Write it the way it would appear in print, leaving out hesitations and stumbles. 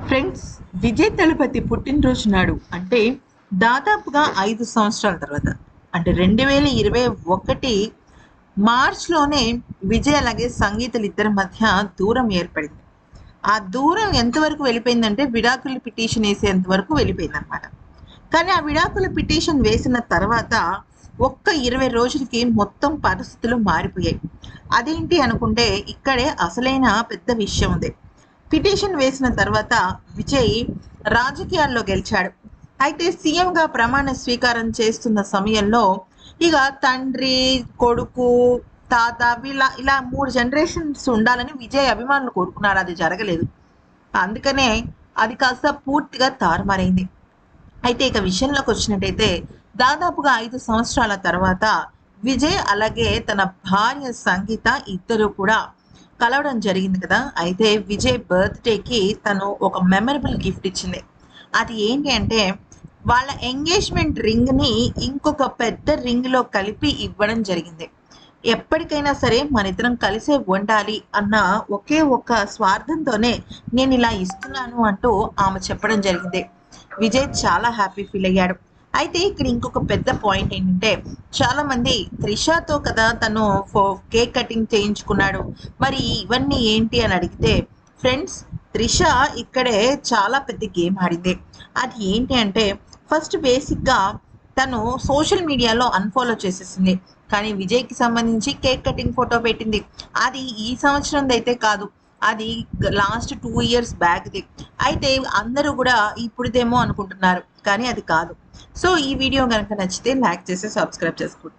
Friends, Vijay Thalapathy పుట్టినరోజు నాడు అంటే దాదాపుగా 5 సంవత్సరాల తర్వాత అంటే 2021 మార్చ్లోనే విజయ్ అలాగే సంగీతలు ఇద్దరి మధ్య దూరం ఏర్పడింది. ఆ దూరం ఎంతవరకు వెళ్ళిపోయిందంటే విడాకుల పిటిషన్ వేసేంత వరకు వెళ్ళిపోయింది అనమాట. కానీ ఆ విడాకుల పిటిషన్ వేసిన తర్వాత ఒక్క 20 రోజులకి మొత్తం పరిస్థితులు మారిపోయాయి. అదేంటి అనుకుంటే ఇక్కడే అసలైన పెద్ద విషయం ఉంది. పిటిషన్ వేసిన తర్వాత విజయ్ రాజకీయాల్లో గెలిచాడు. అయితే సీఎంగా ప్రమాణ స్వీకారం చేస్తున్న సమయంలో ఇక తండ్రి, కొడుకు, తాత ఇలా 3 జనరేషన్స్ ఉండాలని విజయ్ అభిమానులు కోరుకున్నారు. అది జరగలేదు. అందుకనే అది కాస్త పూర్తిగా తారుమారైంది. అయితే ఇక విషయంలోకి వచ్చినట్టయితే దాదాపుగా 5 సంవత్సరాల తర్వాత విజయ్ అలాగే తన భార్య సంగీత ఇద్దరు కూడా కలవడం జరిగింది కదా. అయితే విజయ్ బర్త్డేకి తను ఒక మెమరబుల్ గిఫ్ట్ ఇచ్చింది. అది ఏంటి అంటే వాళ్ళ ఎంగేజ్మెంట్ రింగ్ని ఇంకొక పెద్ద రింగ్లో కలిపి ఇవ్వడం జరిగింది. ఎప్పటికైనా సరే మన ఇద్దరం కలిసే ఉండాలి అన్న ఒకే ఒక్క స్వార్థంతోనే నేను ఇలా ఇస్తున్నాను అంటూ ఆమె చెప్పడం జరిగింది. విజయ్ చాలా హ్యాపీ ఫీల్ అయ్యాడు. అయితే ఇక్కడ ఇంకొక పెద్ద పాయింట్ ఏంటంటే చాలా మంది త్రిషతో కదా తను కేక్ కటింగ్ చేయించుకున్నాడు, మరి ఇవన్నీ ఏంటి అని అడిగితే ఫ్రెండ్స్, త్రిష ఇక్కడే చాలా పెద్ద గేమ్ ఆడింది. అది ఏంటి అంటే ఫస్ట్ బేసిక్గా తను సోషల్ మీడియాలో అన్ఫాలో చేసేసింది. కానీ విజయ్కి సంబంధించి కేక్ కటింగ్ ఫోటో పెట్టింది. అది ఈ సంవత్సరం అయితే కాదు, అది లాస్ట్ 2 years బ్యాక్ది. అయితే అందరూ కూడా ఇప్పుడుదేమో అనుకుంటున్నారు, కానీ అది కాదు. సో ఈ వీడియో కనుక నచ్చితే లైక్ చేసి సబ్స్క్రైబ్ చేసుకోండి.